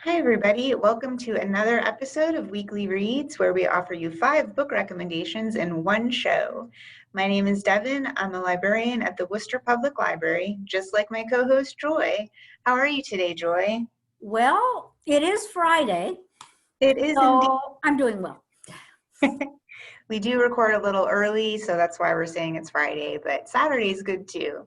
Hi, everybody. Welcome to another episode of Weekly Reads, where we offer you 5 book recommendations in one show. My name is Devon. I'm a librarian at the Worcester Public Library, just like my co-host, Joy. How are you today, Joy? Well, it is Friday, It is indeed. so I'm doing well. We do record a little early, so that's why we're saying it's Friday, but Saturday is good too.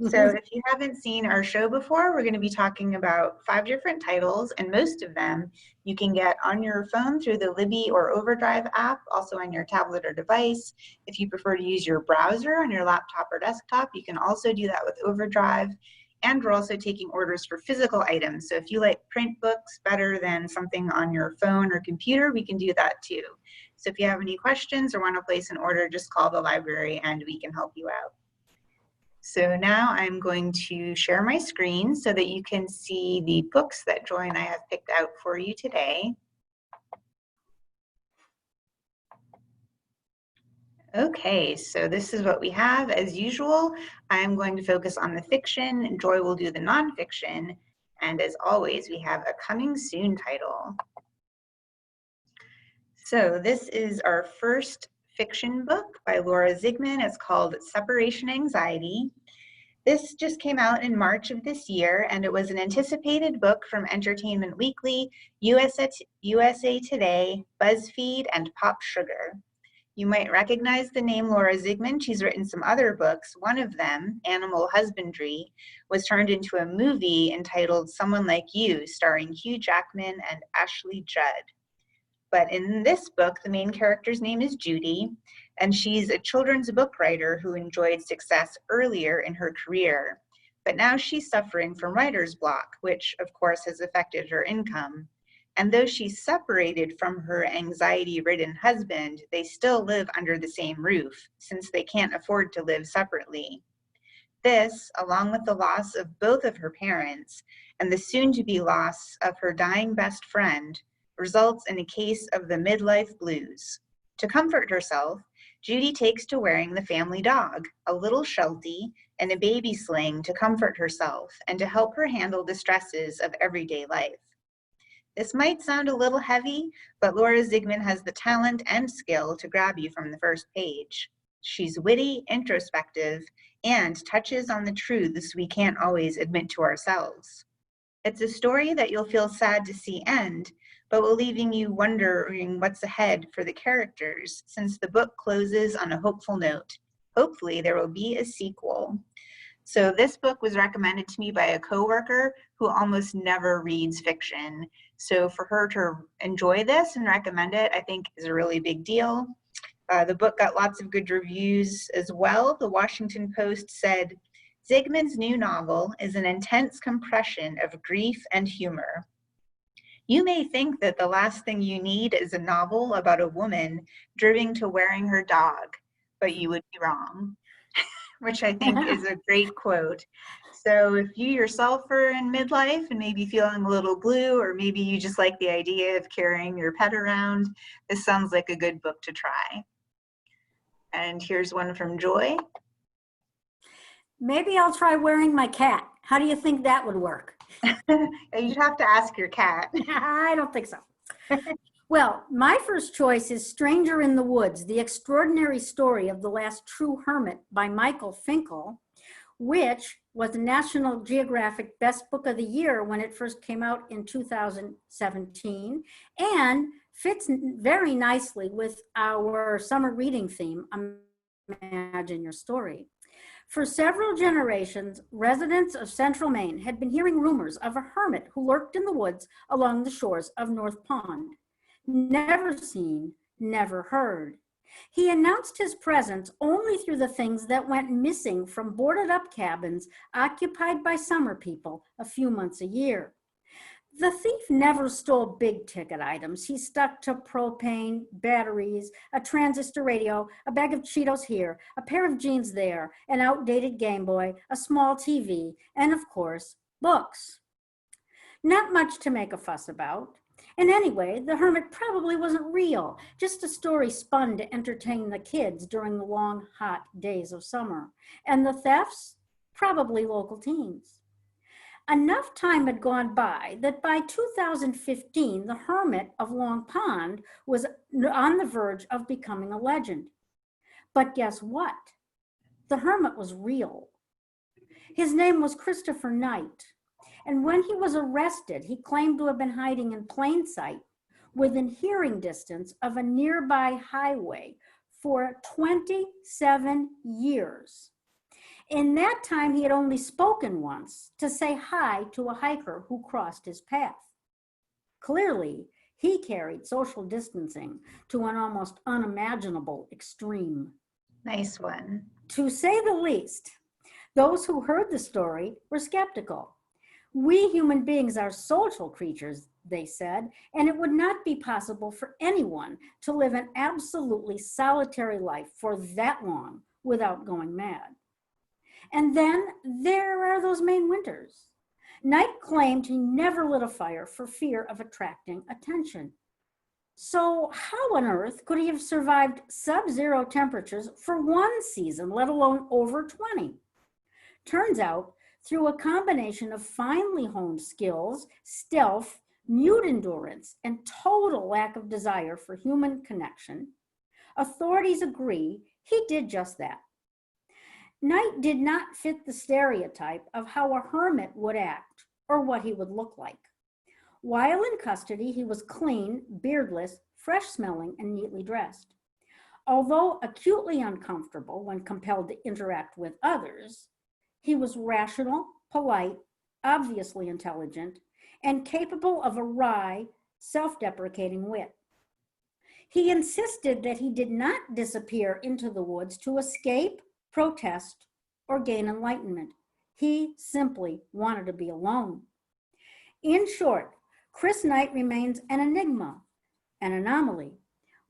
So if you haven't seen our show before, we're going to be talking about 5 different titles, and most of them you can get on your phone through the Libby or Overdrive app, also on your tablet or device. If you prefer to use your browser on your laptop or desktop, you can also do that with Overdrive. And we're also taking orders for physical items. So if you like print books better than something on your phone or computer, we can do that too. So if you have any questions or want to place an order, just call the library and we can help you out. So now I'm going to share my screen so that you can see the books that Joy and I have picked out for you today. Okay, so this is what we have. As usual, I'm going to focus on the fiction, Joy will do the nonfiction, and as always, we have a coming soon title. So this is our first fiction book by Laura Zigman. It's called Separation Anxiety. This just came out in March of this year, and it was an anticipated book from Entertainment Weekly, USA Today, BuzzFeed, and Pop Sugar. You might recognize the name Laura Zigman. She's written some other books. One of them, Animal Husbandry, was turned into a movie entitled Someone Like You, starring Hugh Jackman and Ashley Judd. But in this book, the main character's name is Judy, and she's a children's book writer who enjoyed success earlier in her career. But now she's suffering from writer's block, which of course has affected her income. And though she's separated from her anxiety-ridden husband, they still live under the same roof, since they can't afford to live separately. This, along with the loss of both of her parents and the soon-to-be loss of her dying best friend, results in a case of the midlife blues. To comfort herself, Judy takes to wearing the family dog, a little Sheltie, and a baby sling to comfort herself and to help her handle the stresses of everyday life. This might sound a little heavy, but Laura Zigman has the talent and skill to grab you from the first page. She's witty, introspective, and touches on the truths we can't always admit to ourselves. It's a story that you'll feel sad to see end, but will leaving you wondering what's ahead for the characters, since the book closes on a hopeful note. Hopefully there will be a sequel. So this book was recommended to me by a coworker who almost never reads fiction. So for her to enjoy this and recommend it, I think is a really big deal. The book got lots of good reviews as well. The Washington Post said, Zigman's new novel is an intense compression of grief and humor. You may think that the last thing you need is a novel about a woman driven to wearing her dog, but you would be wrong, which I think is a great quote. So if you yourself are in midlife and maybe feeling a little blue, or maybe you just like the idea of carrying your pet around, this sounds like a good book to try. And here's one from Joy. Maybe I'll try wearing my cat. How do you think that would work? You'd have to ask your cat. I don't think so. Well, my first choice is Stranger in the Woods, The Extraordinary Story of the Last True Hermit by Michael Finkel, which was the National Geographic Best Book of the Year when it first came out in 2017, and fits very nicely with our summer reading theme, Imagine Your Story. For several generations, residents of central Maine had been hearing rumors of a hermit who lurked in the woods along the shores of North Pond. Never seen, never heard. He announced his presence only through the things that went missing from boarded up cabins occupied by summer people a few months a year. The thief never stole big ticket items. He stuck to propane, batteries, a transistor radio, a bag of Cheetos here, a pair of jeans there, an outdated Game Boy, a small TV, and of course, books. Not much to make a fuss about. And anyway, the hermit probably wasn't real, just a story spun to entertain the kids during the long, hot days of summer. And the thefts? Probably local teens. Enough time had gone by that by 2015, the hermit of Long Pond was on the verge of becoming a legend. But guess what? The hermit was real. His name was Christopher Knight. And when he was arrested, he claimed to have been hiding in plain sight within hearing distance of a nearby highway for 27 years. In that time, he had only spoken once to say hi to a hiker who crossed his path. Clearly, he carried social distancing to an almost unimaginable extreme. Nice one. To say the least, those who heard the story were skeptical. We human beings are social creatures, they said, and it would not be possible for anyone to live an absolutely solitary life for that long without going mad. And then there are those Maine winters. Knight claimed he never lit a fire for fear of attracting attention. So how on earth could he have survived sub-zero temperatures for one season, let alone over 20? Turns out, through a combination of finely honed skills, stealth, mute endurance, and total lack of desire for human connection, authorities agree he did just that. Knight did not fit the stereotype of how a hermit would act or what he would look like. While in custody, he was clean, beardless, fresh-smelling, and neatly dressed. Although acutely uncomfortable when compelled to interact with others, he was rational, polite, obviously intelligent, and capable of a wry, self-deprecating wit. He insisted that he did not disappear into the woods to escape, protest, or gain enlightenment. He simply wanted to be alone. In short, Chris Knight remains an enigma, an anomaly.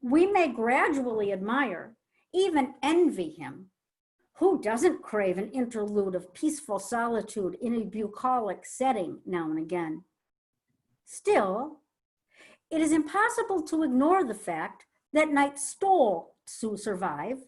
We may gradually admire, even envy him. Who doesn't crave an interlude of peaceful solitude in a bucolic setting now and again? Still, it is impossible to ignore the fact that Knight stole to survive,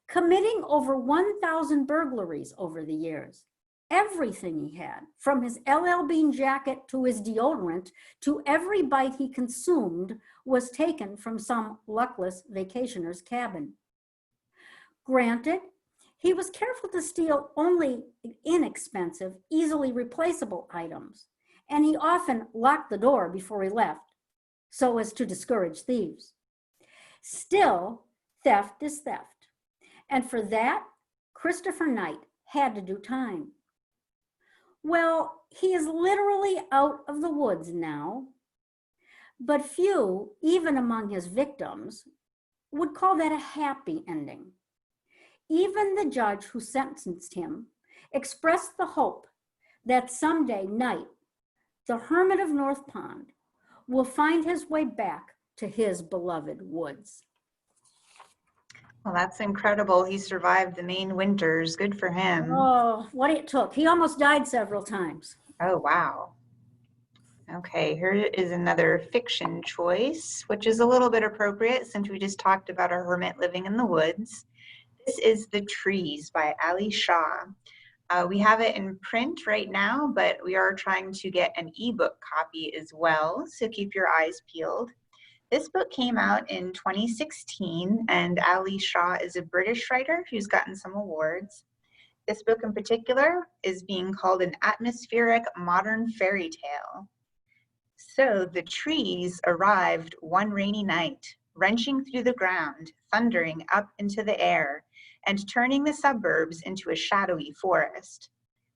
committing over 1,000 burglaries over the years. Everything he had, from his LL Bean jacket to his deodorant to every bite he consumed, was taken from some luckless vacationer's cabin. Granted, he was careful to steal only inexpensive, easily replaceable items, and he often locked the door before he left so as to discourage thieves. Still, theft is theft, and for that, Christopher Knight had to do time. Well, he is literally out of the woods now, but few, even among his victims, would call that a happy ending. Even the judge who sentenced him expressed the hope that someday Knight, the hermit of North Pond, will find his way back to his beloved woods. Well, that's incredible. He survived the Maine winters. Good for him. Oh, what it took. He almost died several times. Oh, wow. Okay, here is another fiction choice, which is a little bit appropriate since we just talked about a hermit living in the woods. This is The Trees by Ali Shah. We have it in print right now, but we are trying to get an ebook copy as well, so keep your eyes peeled. This book came out in 2016, and Ali Shah is a British writer who's gotten some awards. This book in particular is being called an atmospheric modern fairy tale. So the trees arrived one rainy night, wrenching through the ground, thundering up into the air, and turning the suburbs into a shadowy forest.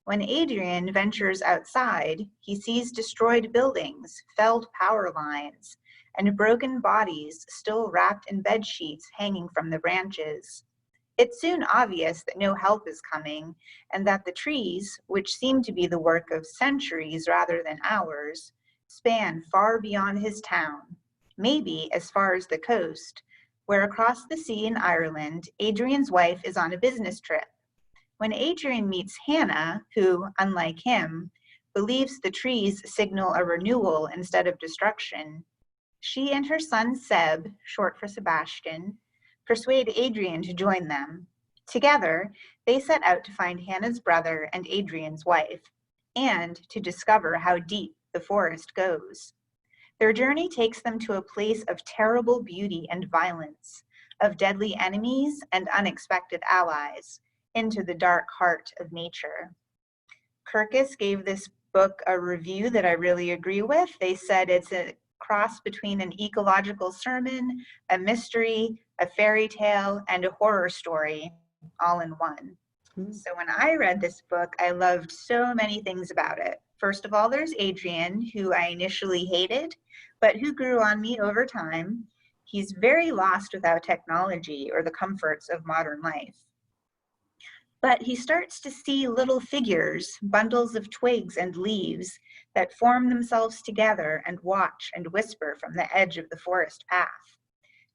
When Adrian ventures outside, he sees destroyed buildings, felled power lines, and broken bodies still wrapped in bed sheets hanging from the branches. It's soon obvious that no help is coming, and that the trees, which seem to be the work of centuries rather than hours, span far beyond his town, maybe as far as the coast, where across the sea in Ireland, Adrian's wife is on a business trip. When Adrian meets Hannah, who, unlike him, believes the trees signal a renewal instead of destruction, she and her son Seb, short for Sebastian, persuade Adrian to join them. Together, they set out to find Hannah's brother and Adrian's wife. and to discover how deep the forest goes. Their journey takes them to a place of terrible beauty and violence, of deadly enemies and unexpected allies, into the dark heart of nature. Kirkus gave this book a review that I really agree with. They said it's a cross between an ecological sermon, a mystery, a fairy tale, and a horror story, all in one. So when I read this book, I loved so many things about it. First of all, there's Adrian, who I initially hated, but who grew on me over time. He's very lost without technology or the comforts of modern life. But he starts to see little figures, bundles of twigs and leaves that form themselves together and watch and whisper from the edge of the forest path.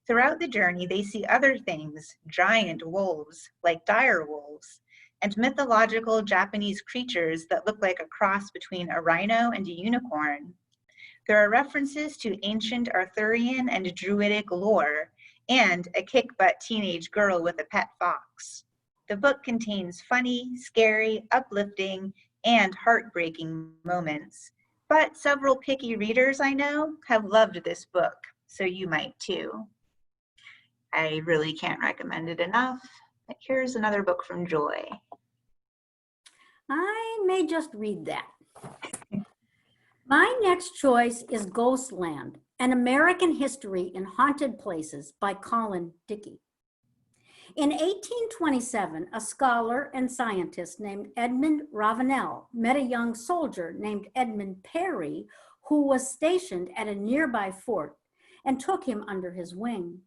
Throughout the journey, they see other things, giant wolves, like dire wolves, and mythological Japanese creatures that look like a cross between a rhino and a unicorn. There are references to ancient Arthurian and Druidic lore, and a kick-butt teenage girl with a pet fox. The book contains funny, scary, uplifting, and heartbreaking moments, but several picky readers I know have loved this book, so you might too. I really can't recommend it enough. But here's another book from Joy. I may just read that. My next choice is Ghostland, An American History in Haunted Places by Colin Dickey. In 1827, a scholar and scientist named Edmund Ravenel met a young soldier named Edmund Perry, who was stationed at a nearby fort, and took him under his wing.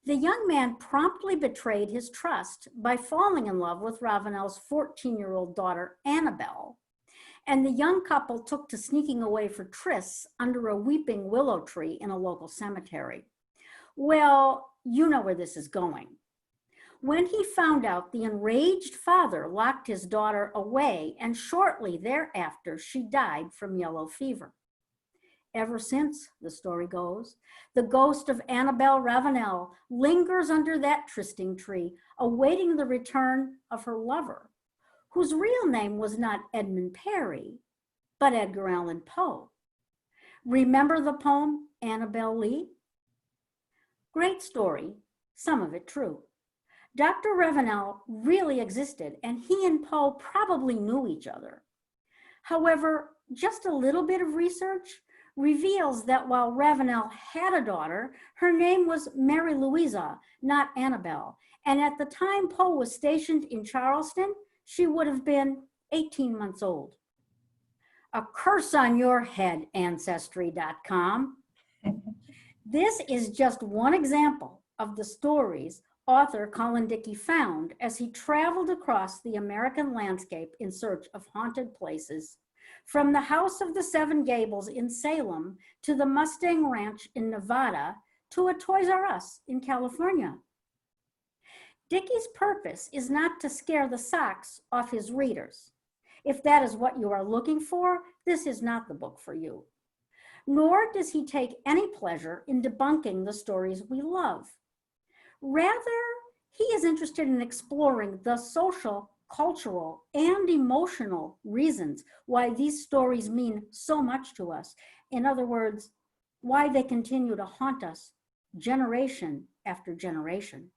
The young man promptly betrayed his trust by falling in love with Ravenel's 14-year-old daughter, Annabelle, and the young couple took to sneaking away for trysts under a weeping willow tree in a local cemetery. Well, you know where this is going. When he found out, the enraged father locked his daughter away, and shortly thereafter, she died from yellow fever. Ever since, the story goes, the ghost of Annabelle Ravenel lingers under that trysting tree, awaiting the return of her lover, whose real name was not Edmund Perry, but Edgar Allan Poe. Remember the poem, Annabel Lee? Great story, some of it true. Dr. Ravenel really existed, and he and Poe probably knew each other. However, just a little bit of research reveals that while Ravenel had a daughter, her name was Mary Louisa, not Annabelle. And at the time Poe was stationed in Charleston, she would have been 18 months old. A curse on your head, Ancestry.com. This is just one example of the stories author Colin Dickey found as he traveled across the American landscape in search of haunted places, from the House of the Seven Gables in Salem to the Mustang Ranch in Nevada to a Toys R Us in California. Dickey's purpose is not to scare the socks off his readers. If that is what you are looking for, this is not the book for you. Nor does he take any pleasure in debunking the stories we love. Rather, he is interested in exploring the social, cultural, and emotional reasons why these stories mean so much to us. In other words, why they continue to haunt us generation after generation.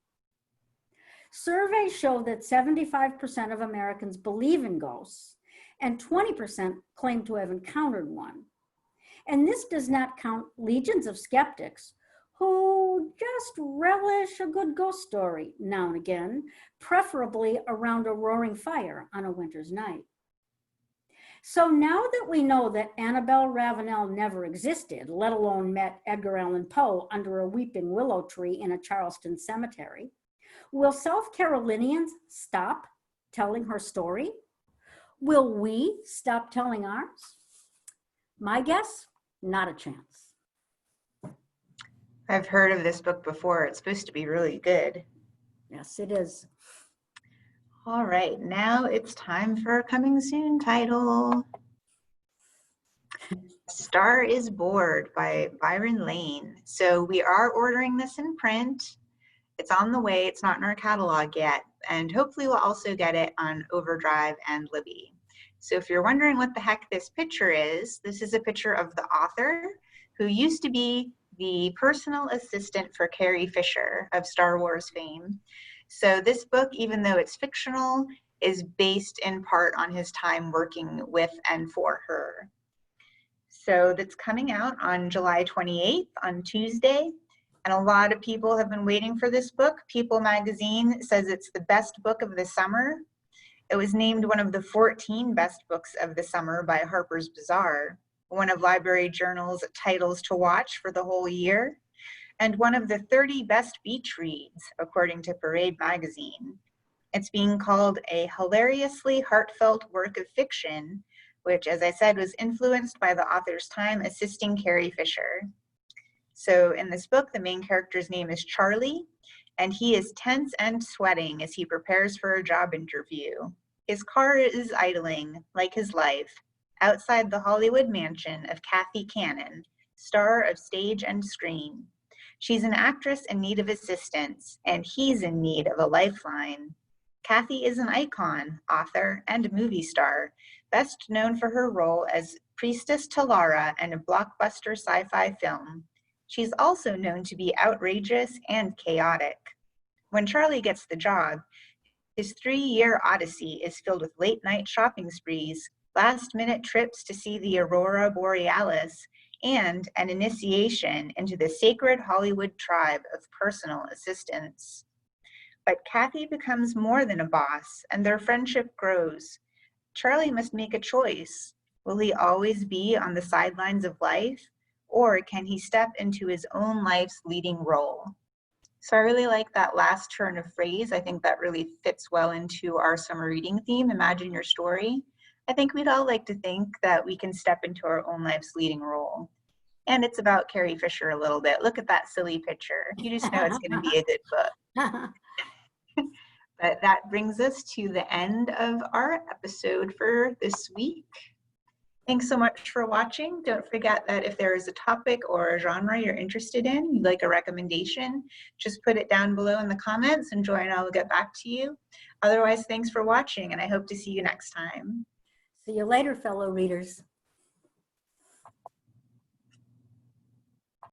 Surveys show that 75% of Americans believe in ghosts, and 20% claim to have encountered one. And this does not count legions of skeptics who just relish a good ghost story now and again, preferably around a roaring fire on a winter's night. So now that we know that Annabelle Ravenel never existed, let alone met Edgar Allan Poe under a weeping willow tree in a Charleston cemetery, will South Carolinians stop telling her story? Will we stop telling ours? My guess, not a chance. I've heard of this book before. It's supposed to be really good. Yes, it is. All right, now it's time for a coming soon title. Star is Bored by Byron Lane. So we are ordering this in print. It's on the way. It's not in our catalog yet. And hopefully we'll also get it on Overdrive and Libby. So if you're wondering what the heck this picture is, this is a picture of the author who used to be the personal assistant for Carrie Fisher of Star Wars fame. So this book, even though it's fictional, is based in part on his time working with and for her. So that's coming out on July 28th on Tuesday. And a lot of people have been waiting for this book. People magazine says it's the best book of the summer. It was named one of the 14 best books of the summer by Harper's Bazaar, one of Library Journal's titles to watch for the whole year, and one of the 30 best beach reads, according to Parade magazine. It's being called a hilariously heartfelt work of fiction, which, as I said, was influenced by the author's time assisting Carrie Fisher. So in this book, the main character's name is Charlie, and he is tense and sweating as he prepares for a job interview. His car is idling, like his life, outside the Hollywood mansion of Kathy Cannon, star of stage and screen. She's an actress in need of assistance, and he's in need of a lifeline. Kathy is an icon, author, and movie star, best known for her role as Priestess Talara in a blockbuster sci-fi film. She's also known to be outrageous and chaotic. When Charlie gets the job, his 3-year odyssey is filled with late-night shopping sprees, last-minute trips to see the aurora borealis, and an initiation into the sacred Hollywood tribe of personal assistants. But Kathy becomes more than a boss, and their friendship grows. Charlie must make a choice. Will he always be on the sidelines of life, or can he step into his own life's leading role? So I really like that last turn of phrase. I think that really fits well into our summer reading theme, Imagine Your Story. I think we'd all like to think that we can step into our own life's leading role. And it's about Carrie Fisher a little bit. Look at that silly picture. You just know it's going to be a good book. But that brings us to the end of our episode for this week. Thanks so much for watching. Don't forget that if there is a topic or a genre you're interested in, you'd like a recommendation, just put it down below in the comments and Joy and I will get back to you. Otherwise, thanks for watching, and I hope to see you next time. See you later, fellow readers.